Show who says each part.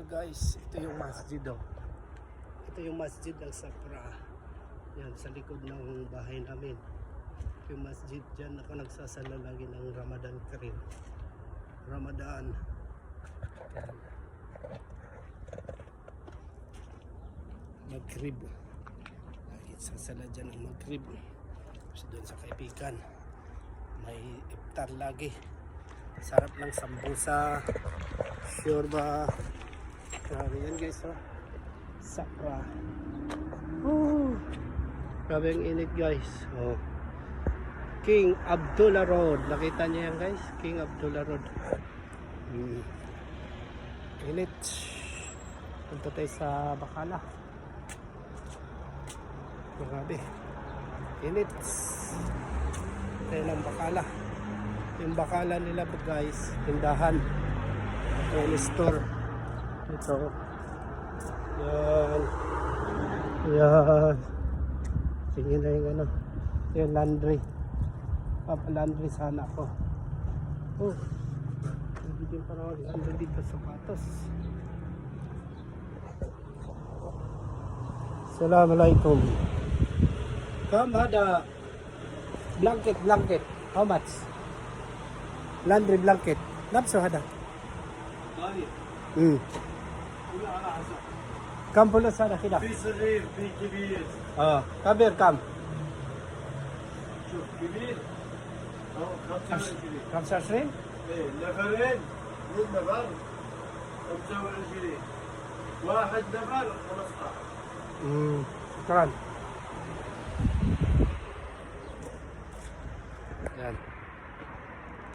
Speaker 1: Hello guys, ito yung masjid oh. Ito yung masjid ng Safra. Yan, sa likod ng bahay namin. Ito yung masjid, dyan ako nagsasala lagi ng Ramadan Kareem. Ramadan. Yan. Maghrib. Lagi sasala dyan ng Maghrib. Kasi doon sa kaibigan, may iftar lagi. Sarap ng sambusa, shorba. Grabe yan guys oh. Safra. Grabe ang init guys oh. King Abdullah Road. Nakita niyo yan guys, King Abdullah Road. Init. Punta tayo sa Bacala. Grabe init. Tayo ng Bacala. Yung Bacala nila guys, tindahan, store. Ito. Yan. Yan. Tingin na yung ano. Yung laundry. Laundry sana ako. Oh. Hindi din para laundry dito sa sapatos. Assalamualaikum. Come ada blanket. How much? Laundry blanket. Nafsu hada. كم فلوس هذا كده؟
Speaker 2: في صغير في كبير.
Speaker 1: كبير كم؟
Speaker 2: شوف كبير أو 25.
Speaker 1: 25
Speaker 2: إيه نفرين من نفر 25. واحد نفر 15.
Speaker 1: شكرا. Yan.